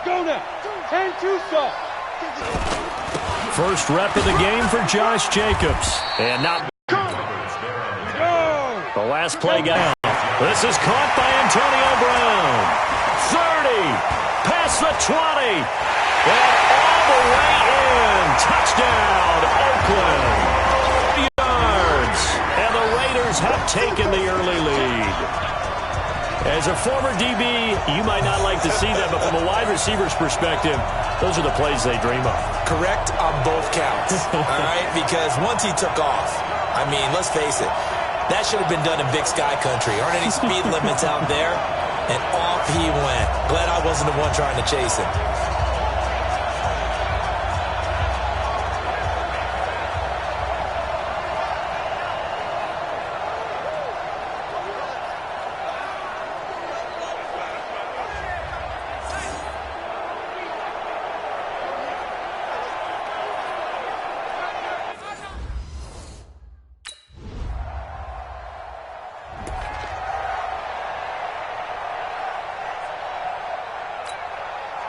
Go now. 10-2 stop. First rep of the game for Josh Jacobs. And not the last play down. This is caught by Antonio Brown. 30. Past the 20. And all the way in. Touchdown, Oakland. Yards. And the Raiders have taken the early lead. As a former DB, you might not like to see that, but from a wide receiver's perspective, those are the plays they dream of. Correct on both counts, all right? Because once he took off, I mean, let's face it, that should have been done in Big Sky Country. Aren't any speed limits out there? And off he went. Glad I wasn't the one trying to chase him.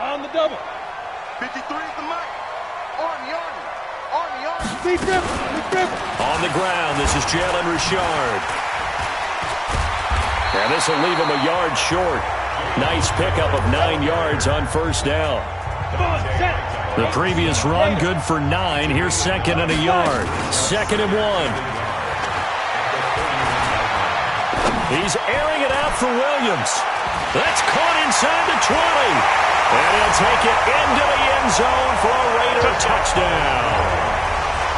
On the double. 53 is the mic. Army. Deep grip. On the ground, this is Jalen Richard. And this will leave him a yard short. Nice pickup of 9 yards on first down. Come on, set. The previous run, good for 9. Here's second and a yard. 2nd and 1. He's airing it out for Williams. That's caught inside the 20. And he'll take it into the end zone for a Raider touchdown.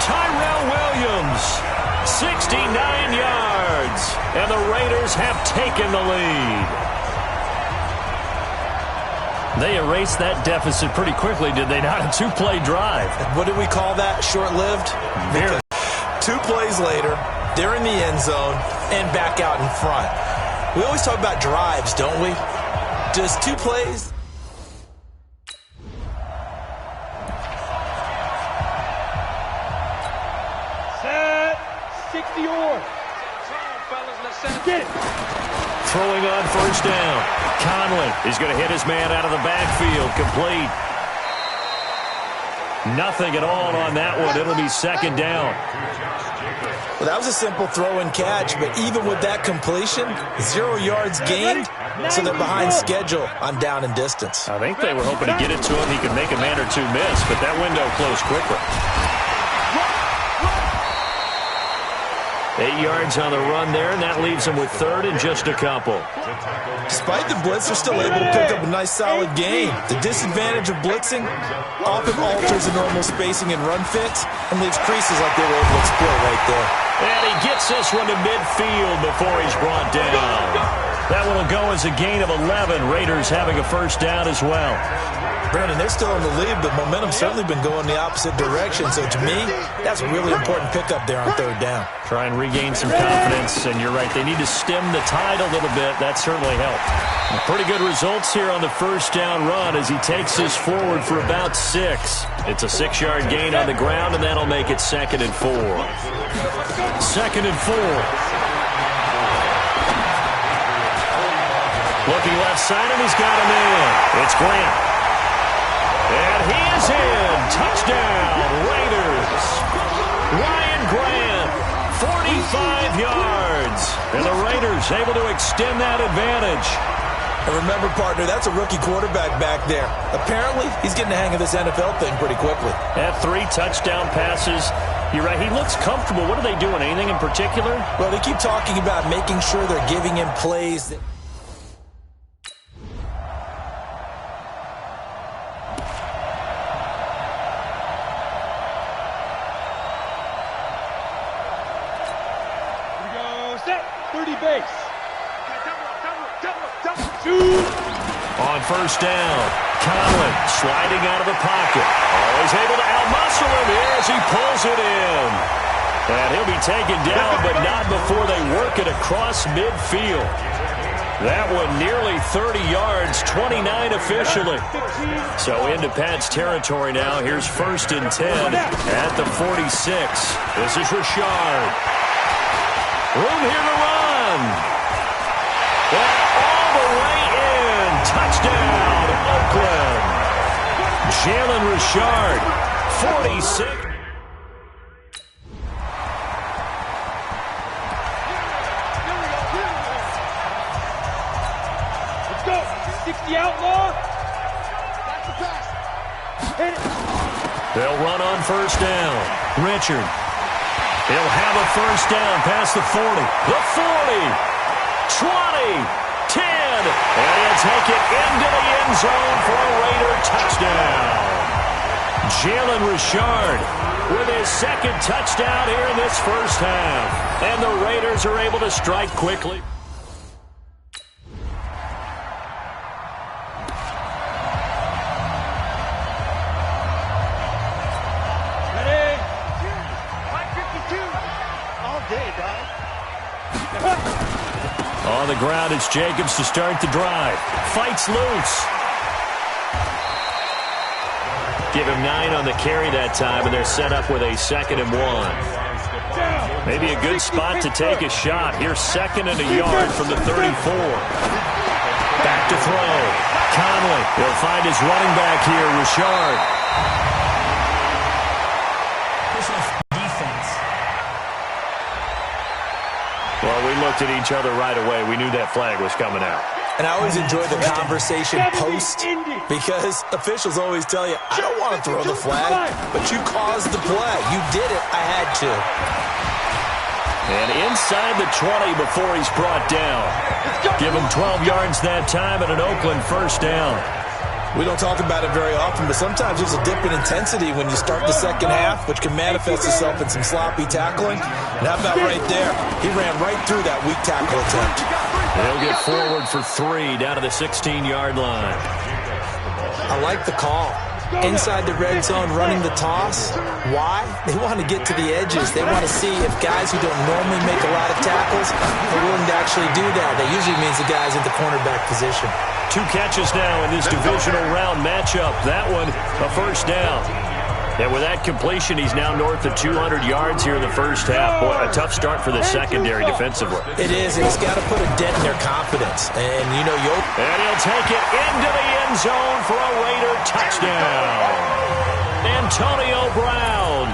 Tyrell Williams, 69 yards. And the Raiders have taken the lead. They erased that deficit pretty quickly, did they not? A 2-play drive. What did we call that? Short-lived? Very. 2 plays later, they're in the end zone and back out in front. We always talk about drives, don't we? Just 2 plays? Set. 60 or. Get it. Throwing on first down. Conley is going to hit his man out of the backfield. Complete. Nothing at all on that one. It'll be 2nd down. Well, that was a simple throw and catch, but even with that completion, 0 yards gained, so they're behind schedule on down and distance. I think they were hoping to get it to him. He could make a man or 2 miss, but that window closed quickly. 8 yards on the run there, and that leaves them with 3rd and just a couple. Despite the blitz, they're still able to pick up a nice solid gain. The disadvantage of blitzing often alters the normal spacing and run fits and leaves creases like they were able to exploit right there. And he gets this one to midfield before he's brought down. That one will go as a gain of 11. Raiders having a first down as well. Brandon, they're still in the lead, but momentum's certainly been going the opposite direction. So to me, that's a really important pickup there on 3rd down. Try and regain some confidence, and you're right. They need to stem the tide a little bit. That certainly helped. Pretty good results here on the first down run as he takes this forward for about 6. It's a 6-yard gain on the ground, and that'll make it 2nd and 4. 2nd and 4. Looking left side, and he's got him in. It's Grant. And he is in. Touchdown, Raiders. Ryan Grant, 45 yards. And the Raiders able to extend that advantage. And remember, partner, that's a rookie quarterback back there. Apparently, he's getting the hang of this NFL thing pretty quickly. At 3 touchdown passes. You're right, he looks comfortable. What are they doing? Anything in particular? Well, they keep talking about making sure they're giving him plays that on first down, Conley sliding out of the pocket. Always able to outmuscle him here as he pulls it in. And he'll be taken down, but not before they work it across midfield. That one nearly 30 yards, 29 officially. So into Pat's territory now. Here's 1st and 10 at the 46. This is Richard. Room here to run. And all the way in. Touchdown, Oakland. Jalen Richard, 46. Let's go. 60 outlaw. That's the pass. Hit it. They'll run on first down. Richard. He'll have a first down past the 40. The 40. 20. 10. And he'll take it into the end zone for a Raider touchdown. Jalen Richard with his second touchdown here in this first half. And the Raiders are able to strike quickly. Ready? 552. All day, dog. On the ground, it's Jacobs to start the drive. Fights loose. Give him 9 on the carry that time, and they're set up with a 2nd and 1. Maybe a good spot to take a shot. Here's 2nd and a yard from the 34. Back to throw. Conley. He'll find his running back here, Richard. Well, we looked at each other right away. We knew that flag was coming out. And I always enjoy the conversation post because officials always tell you, I don't want to throw the flag, but you caused the play. You did it. I had to. And inside the 20 before he's brought down. Give him 12 yards that time and an Oakland first down. We don't talk about it very often, but sometimes there's a dip in intensity when you start the second half, which can manifest itself in some sloppy tackling. And how about right there? He ran right through that weak tackle attempt. They'll get forward for 3 down to the 16-yard line. I like the call. Inside the red zone, running the toss. Why? They want to get to the edges. They want to see if guys who don't normally make a lot of tackles are willing to actually do that. That usually means the guys at the cornerback position. 2 catches now in this divisional round matchup. That one, a first down. And with that completion, he's now north of 200 yards here in the first half. Boy, a tough start for the secondary defensively. It is, and it's got to put a dent in their confidence. And, you know, And he'll take it into the end zone for a Raider touchdown. Antonio Brown.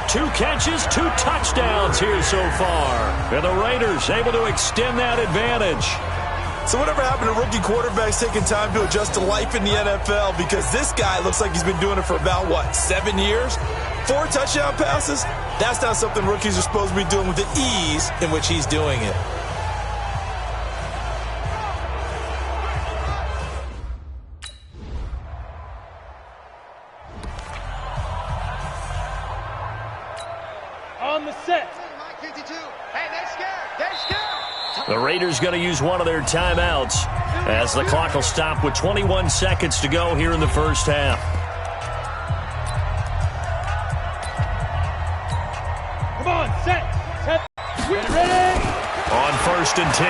2 catches, 2 touchdowns here so far. And the Raiders able to extend that advantage. So whatever happened to rookie quarterbacks taking time to adjust to life in the NFL? Because this guy looks like he's been doing it for about, 7 years? 4 touchdown passes? That's not something rookies are supposed to be doing with the ease in which he's doing it. On the set. Hey, they're scared. They're scared. The Raiders going to use one of their timeouts as the clock will stop with 21 seconds to go here in the first half. Come on, set. Ready. On 1st and 10,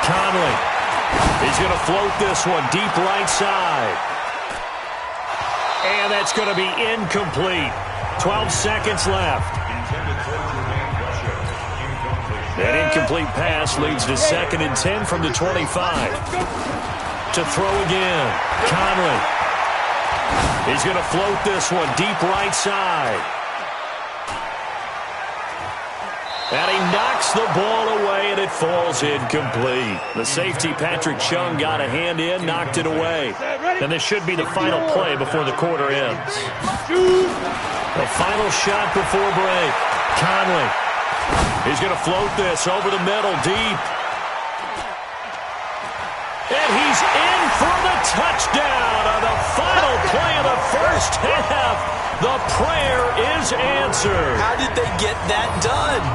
Conley. He's going to float this one deep right side. And that's going to be incomplete. 12 seconds left. That incomplete pass leads to 2nd and 10 from the 25. To throw again, Conley. He's going to float this one deep right side. And he knocks the ball away, and it falls incomplete. The safety, Patrick Chung, got a hand in, knocked it away. And this should be the final play before the quarter ends. The final shot before break. Conley. He's going to float this over the middle, deep. And he's in for the touchdown on the final play of the first half. The prayer is answered. How did they get that done?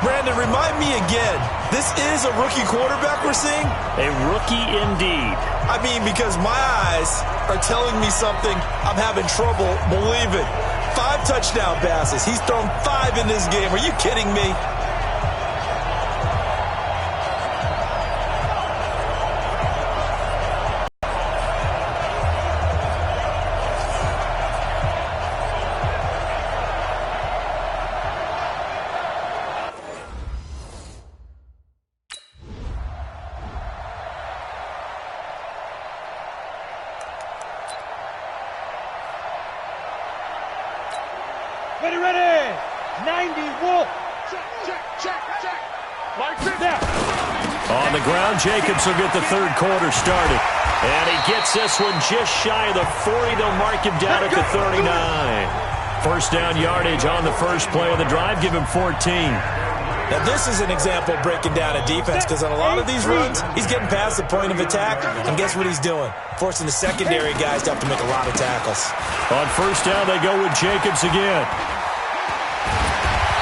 Brandon, remind me again. This is a rookie quarterback we're seeing? A rookie indeed. I mean, because my eyes are telling me something I'm having trouble believing. 5 touchdown passes. He's thrown 5 in this game. Are you kidding me? Ready, ready. 90 Wolf. Check. Mark it down. On the ground, Jacobs will get the third quarter started. And he gets this one just shy of the 40. They'll mark him down at the 39. First down yardage on the first play of the drive. Give him 14. Now, this is an example of breaking down a defense because on a lot of these runs, he's getting past the point of attack, and guess what he's doing? Forcing the secondary guys to have to make a lot of tackles. On first down, they go with Jacobs again.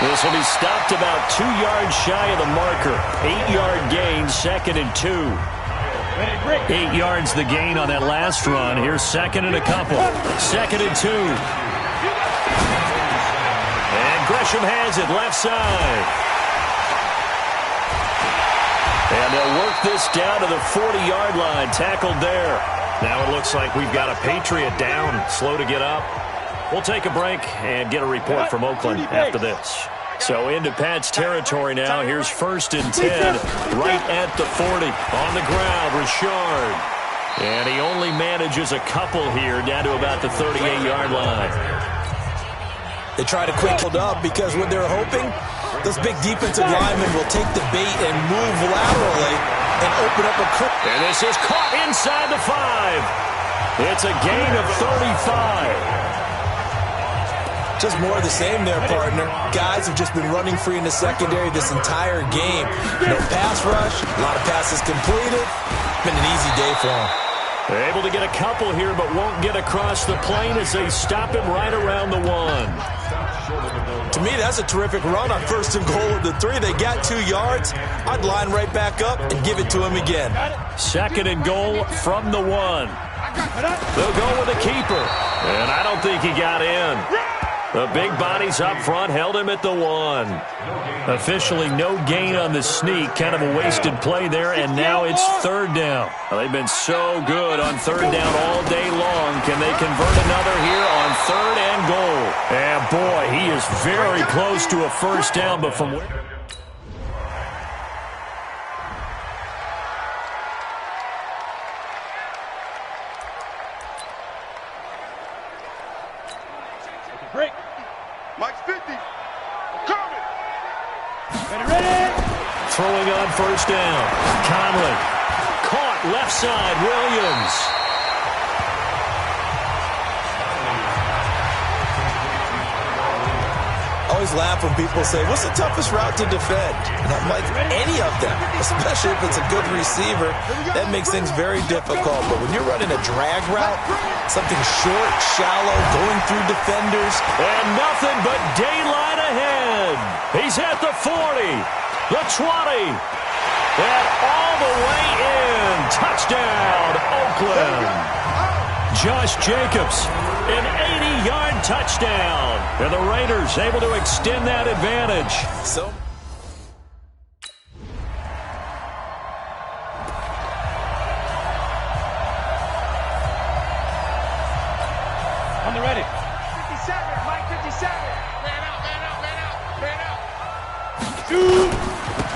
This will be stopped about 2 yards shy of the marker. 8-yard gain, 2nd and 2. 8 yards the gain on that last run. Here's 2nd and a couple. 2nd and 2. And Gresham has it left side. And they'll work this down to the 40-yard line. Tackled there. Now it looks like we've got a Patriot down. Slow to get up. We'll take a break and get a report from Oakland after this. So into Pat's territory now. Here's 1st and 10 right at the 40. On the ground, Richard. And he only manages a couple here down to about the 38-yard line. They try to quick it up because what they're hoping, those big defensive linemen will take the bait and move laterally and open up a quick. And this is caught inside the 5. It's a gain of 35. Just more of the same there, partner. Guys have just been running free in the secondary this entire game. No pass rush, a lot of passes completed. Been an easy day for them. They're able to get a couple here, but won't get across the plane as they stop him right around the 1. To me, that's a terrific run on 1st and goal of the 3. They got 2 yards. I'd line right back up and give it to him again. 2nd and goal from the 1. They'll go with the keeper. And I don't think he got in. The big bodies up front held him at the 1. Officially no gain on the sneak. Kind of a wasted play there, and now it's 3rd down. Well, they've been so good on 3rd down all day long. Can they convert another here on 3rd and goal? And boy, he is very close to a 1st down, but from where? Break. Mike's 50. Coming. Ready. Throwing on 1st down. Conley. Caught left side. Williams. Always laugh when people say, what's the toughest route to defend? And I'm like, any of them, especially if it's a good receiver. That makes things very difficult. But when you're running a drag route, something short, shallow, going through defenders. And nothing but daylight ahead. He's at the 40, the 20, and all the way in. Touchdown, Oakland. Josh Jacobs, an 80-yard touchdown. And the Raiders able to extend that advantage. So On the ready. 57, Mike 57. Man out.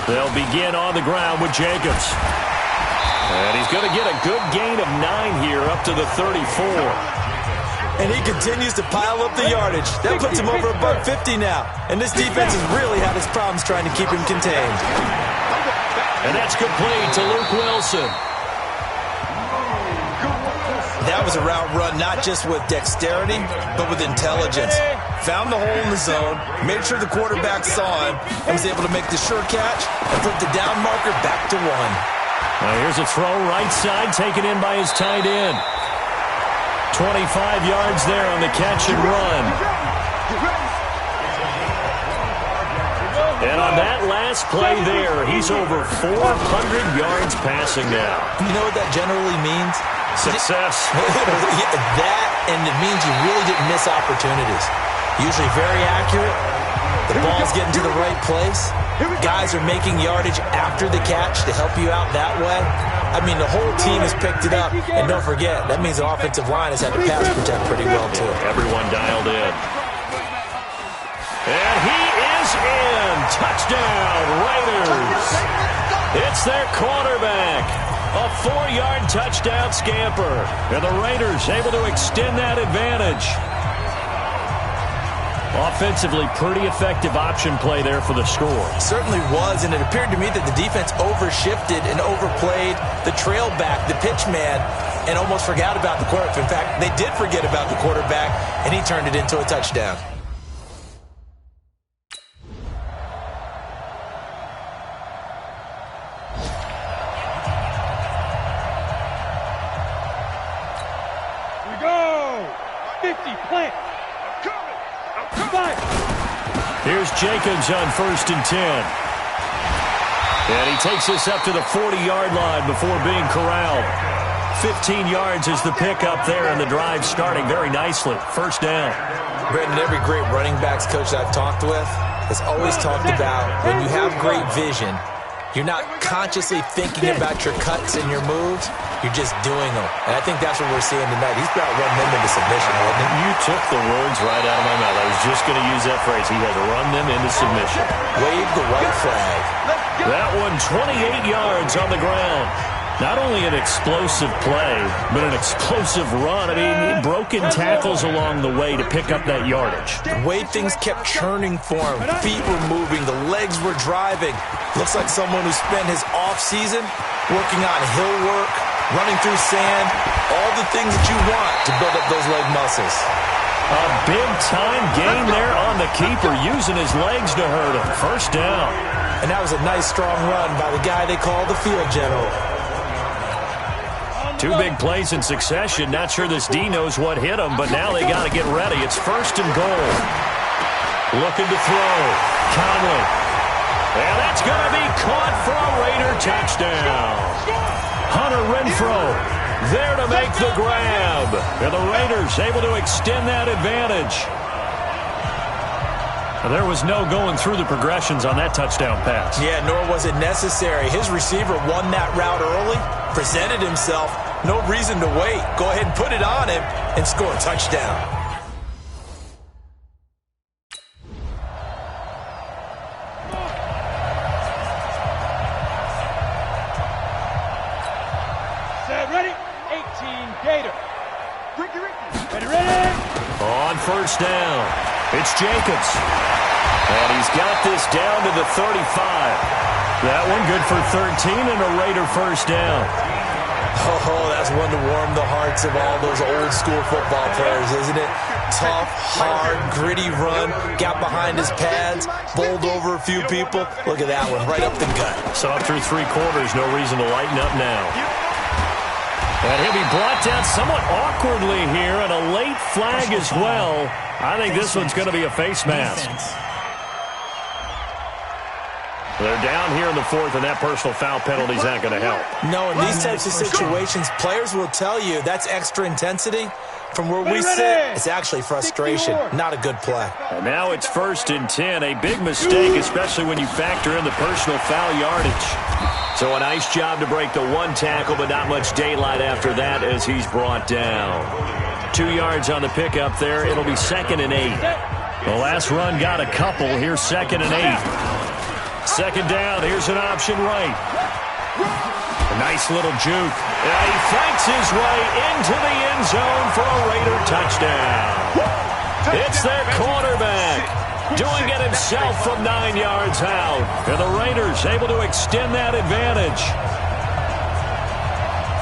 They'll begin on the ground with Jacobs. And he's going to get a good gain of 9 here up to the 34. And he continues to pile up the yardage. That puts him over about 50 now. And this defense has really had its problems trying to keep him contained. And that's complete to Luke Wilson. That was a route run not just with dexterity, but with intelligence. Found the hole in the zone, made sure the quarterback saw him, and was able to make the sure catch and put the down marker back to 1. Now here's a throw right side, taken in by his tight end. 25 yards there on the catch and run. And on that last play there, he's over 400 yards passing now. You know what that generally means? Success. That, and it means you really didn't miss opportunities. Usually very accurate. The ball's getting to the right place. Guys are making yardage after the catch to help you out that way. I mean, the whole team has picked it up. And don't forget, that means the offensive line has had to pass protect pretty well, too. Everyone dialed in. And he is in. Touchdown, Raiders. It's their quarterback. A 4-yard touchdown scamper. And the Raiders able to extend that advantage. Offensively, pretty effective option play there for the score. Certainly was, and it appeared to me that the defense overshifted and overplayed the trail back, the pitch man, and almost forgot about the quarterback. In fact, they did forget about the quarterback, and he turned it into a touchdown. We go! 50, plant! Here's Jacobs on 1st and 10. And he takes this up to the 40-yard line before being corralled. 15 yards is the pickup there, and the drive starting very nicely. 1st down. Brendan, every great running backs coach I've talked with has always talked about when you have great vision, you're not consciously thinking about your cuts and your moves. You're just doing them. And I think that's what we're seeing tonight. He's about running them into submission, wasn't he? You took the words right out of my mouth. I was just going to use that phrase. He had to run them into submission. Wave the white flag. That one, 28 yards on the ground. Not only an explosive play, but an explosive run. I mean, broken tackles along the way to pick up that yardage. The way things kept churning for him. Feet were moving. The legs were driving. Looks like someone who spent his off-season working on hill work, running through sand, all the things that you want to build up those leg muscles. A big-time gain there on the keeper, using his legs to hurt him. 1st down. And that was a nice, strong run by the guy they call the field general. 2 big plays in succession. Not sure this D knows what hit him, but now they got to get ready. It's 1st and goal. Looking to throw. Conley. And that's going to be caught for a Raider touchdown. Hunter Renfrow there to make the grab. And the Raiders able to extend that advantage. There was no going through the progressions on that touchdown pass. Yeah, nor was it necessary. His receiver won that route early, presented himself. No reason to wait. Go ahead and put it on him and score a touchdown. Set, ready? 18, Gator. Ready, ready. On 1st down, it's Jacobs. And he's got this down to the 35. That one good for 13 and a Raider 1st down. Oh, that's one to warm the hearts of all those old-school football players, isn't it? Tough, hard, gritty run, got behind his pads, bowled over a few people. Look at that one, right up the gut. Saw through 3 quarters, no reason to lighten up now. And he'll be brought down somewhat awkwardly here, and a late flag as well. I think this one's going to be a face mask. They're down here in the 4th, and that personal foul penalty is not going to help. No, in these types of situations, players will tell you that's extra intensity. From where we sit, it's actually frustration, not a good play. And now it's 1st and 10, a big mistake, especially when you factor in the personal foul yardage. So a nice job to break the 1 tackle, but not much daylight after that as he's brought down. 2 yards on the pickup there. It'll be 2nd and 8. The last run got a couple. Here's 2nd and 8. 2nd down, here's an option right. A nice little juke. And he flanks his way into the end zone for a Raider touchdown. It's their quarterback doing it himself from 9 yards out. And the Raiders able to extend that advantage.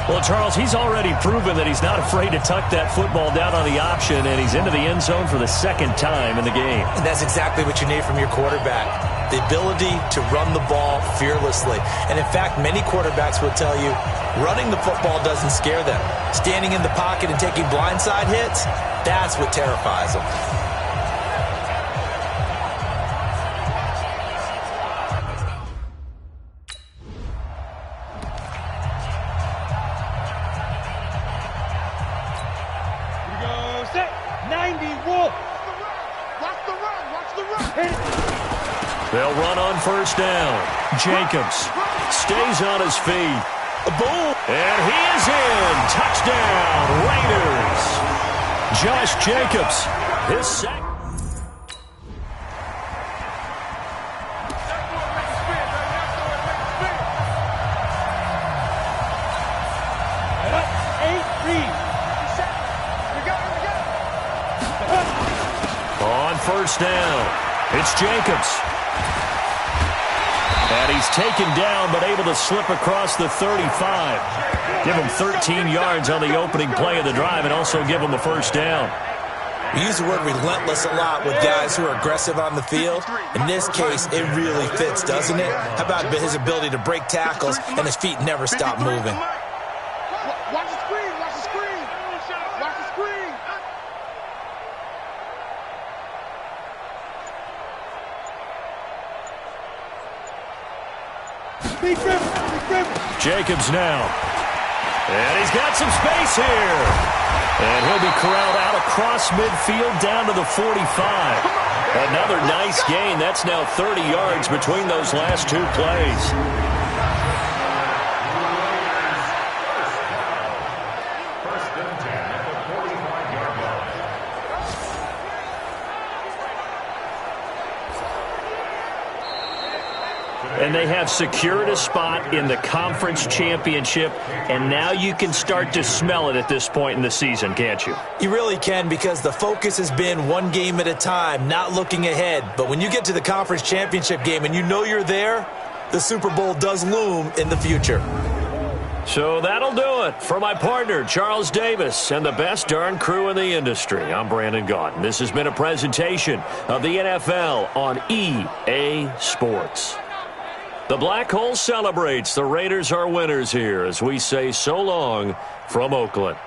Well, Charles, he's already proven that he's not afraid to tuck that football down on the option, and he's into the end zone for the 2nd time in the game. And that's exactly what you need from your quarterback. The ability to run the ball fearlessly. And in fact, many quarterbacks will tell you running the football doesn't scare them. Standing in the pocket and taking blindside hits, that's what terrifies them. Here we go, set. 90, Wolf. Watch the run, watch the run. They'll run on 1st down. Jacobs stays on his feet. Boom! And he is in. Touchdown, Raiders. Josh Jacobs, his second. On first down. It's Jacobs. And he's taken down, but able to slip across the 35. Give him 13 yards on the opening play of the drive and also give him a first down. We use the word relentless a lot with guys who are aggressive on the field. In this case, it really fits, doesn't it? How about his ability to break tackles and his feet never stop moving? Watch the screen, watch the screen. Watch the screen. Jacobs now. And he's got some space here. And he'll be corralled out across midfield down to the 45. Another nice gain. That's now 30 yards between those last two plays. And they have secured a spot in the conference championship, and now you can start to smell it at this point in the season, can't you? You really can, because the focus has been one game at a time, not looking ahead. But when you get to the conference championship game and you know you're there, the Super Bowl does loom in the future. So that'll do it. For my partner, Charles Davis, and the best darn crew in the industry, I'm Brandon Gaudin. This has been a presentation of the NFL on EA Sports. The Black Hole celebrates. The Raiders are winners here as we say so long from Oakland.